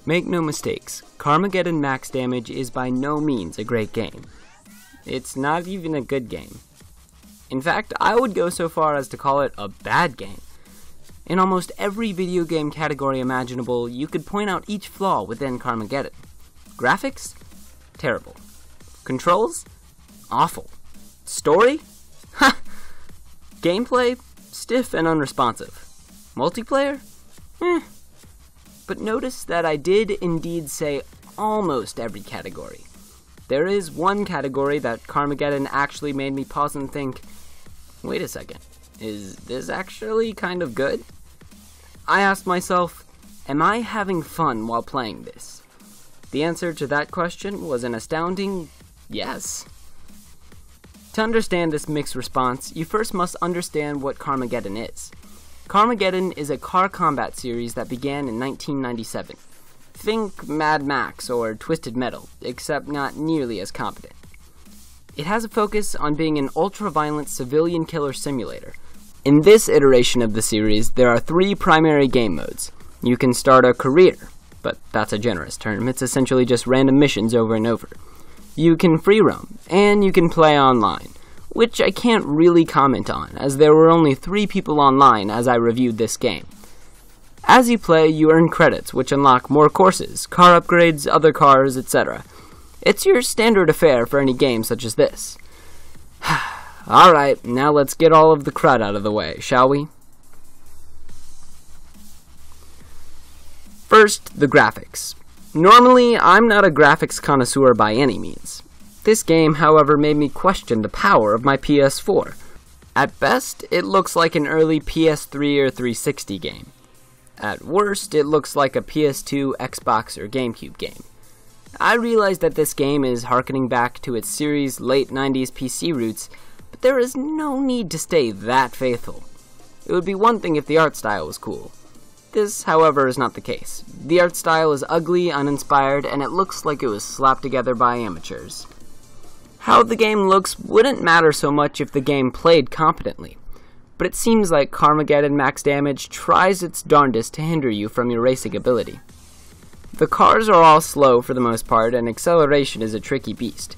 Make no mistakes, Carmageddon Max Damage is by no means a great game. It's not even a good game. In fact, I would go so far as to call it a bad game. In almost every video game category imaginable, you could point out each flaw within Carmageddon. Graphics? Terrible. Controls? Awful. Story? Ha! Gameplay? Stiff and unresponsive. Multiplayer? But notice that I did indeed say almost every category. There is one category that Carmageddon actually made me pause and think, wait a second, is this actually kind of good? I asked myself, am I having fun while playing this? The answer to that question was an astounding yes. To understand this mixed response, you first must understand what Carmageddon is. Carmageddon is a car combat series that began in 1997. Think Mad Max or Twisted Metal, except not nearly as competent. It has a focus on being an ultra-violent civilian killer simulator. In this iteration of the series, there are 3 primary game modes. You can start a career, but that's a generous term, it's essentially just random missions over and over. You can free roam, and you can play online, which I can't really comment on, as there were only 3 people online as I reviewed this game. As you play, you earn credits, which unlock more courses, car upgrades, other cars, etc. It's your standard affair for any game such as this. Alright, now let's get all of the crud out of the way, shall we? First, the graphics. Normally, I'm not a graphics connoisseur by any means. This game, however, made me question the power of my PS4. At best, it looks like an early PS3 or 360 game. At worst, it looks like a PS2, Xbox, or GameCube game. I realize that this game is harkening back to its series' late 90s PC roots, but there is no need to stay that faithful. It would be one thing if the art style was cool. This, however, is not the case. The art style is ugly, uninspired, and it looks like it was slapped together by amateurs. How the game looks wouldn't matter so much if the game played competently, but it seems like Carmageddon Max Damage tries its darndest to hinder you from your racing ability. The cars are all slow for the most part, and acceleration is a tricky beast.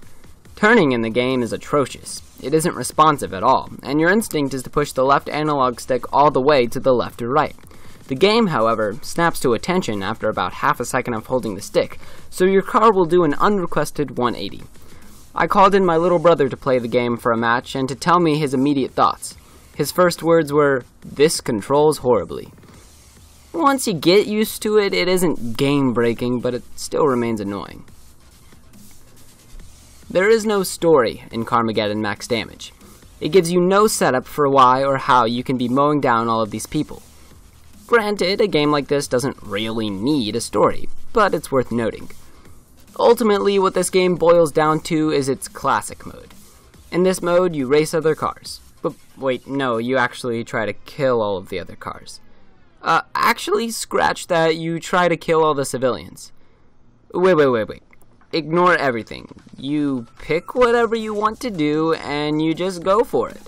Turning in the game is atrocious. It isn't responsive at all, and your instinct is to push the left analog stick all the way to the left or right. The game, however, snaps to attention after about half a second of holding the stick, so your car will do an unrequested 180. I called in my little brother to play the game for a match and to tell me his immediate thoughts. His first words were, "This controls horribly." Once you get used to it, it isn't game-breaking, but it still remains annoying. There is no story in Carmageddon Max Damage. It gives you no setup for why or how you can be mowing down all of these people. Granted, a game like this doesn't really need a story, but it's worth noting. Ultimately, what this game boils down to is its classic mode. In this mode, you race other cars. But wait, no, you actually try to kill all of the other cars. Actually, scratch that, you try to kill all the civilians. Wait. Ignore everything. You pick whatever you want to do, and you just go for it.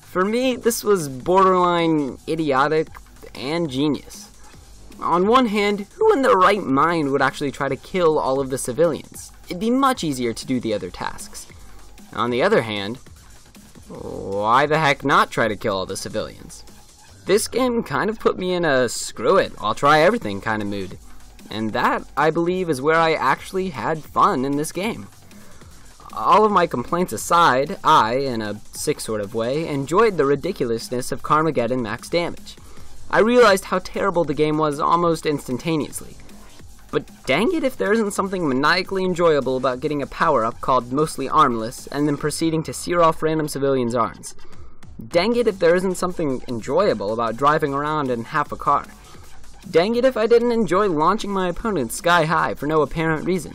For me, this was borderline idiotic and genius. On one hand, who in their right mind would actually try to kill all of the civilians? It'd be much easier to do the other tasks. On the other hand, why the heck not try to kill all the civilians? This game kind of put me in a screw it, I'll try everything kind of mood. And that, I believe, is where I actually had fun in this game. All of my complaints aside, I, in a sick sort of way, enjoyed the ridiculousness of Carmageddon Max Damage. I realized how terrible the game was almost instantaneously. But dang it if there isn't something maniacally enjoyable about getting a power-up called Mostly Armless and then proceeding to sear off random civilians' arms. Dang it if there isn't something enjoyable about driving around in half a car. Dang it if I didn't enjoy launching my opponents sky high for no apparent reason.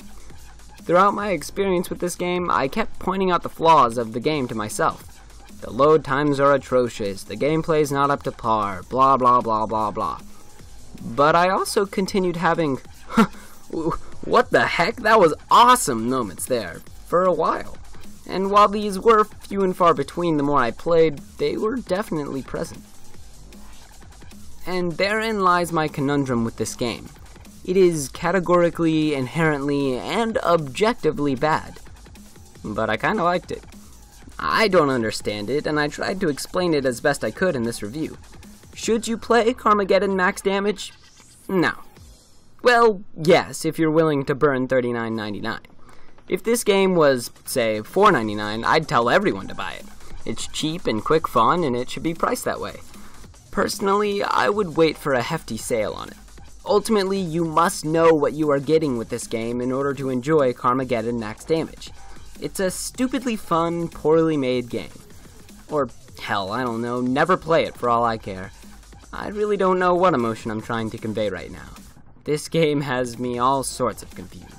Throughout my experience with this game, I kept pointing out the flaws of the game to myself. The load times are atrocious, the gameplay's not up to par, blah blah blah blah blah. But I also continued having, what the heck, that was awesome moments there, for a while. And while these were few and far between the more I played, they were definitely present. And therein lies my conundrum with this game. It is categorically, inherently, and objectively bad. But I kinda liked it. I don't understand it, and I tried to explain it as best I could in this review. Should you play Carmageddon Max Damage? No. Well, yes, if you're willing to burn $39.99. If this game was, say, $4.99, I'd tell everyone to buy it. It's cheap and quick fun, and it should be priced that way. Personally, I would wait for a hefty sale on it. Ultimately, you must know what you are getting with this game in order to enjoy Carmageddon Max Damage. It's a stupidly fun, poorly made game. Or, hell, I don't know, never play it for all I care. I really don't know what emotion I'm trying to convey right now. This game has me all sorts of confused.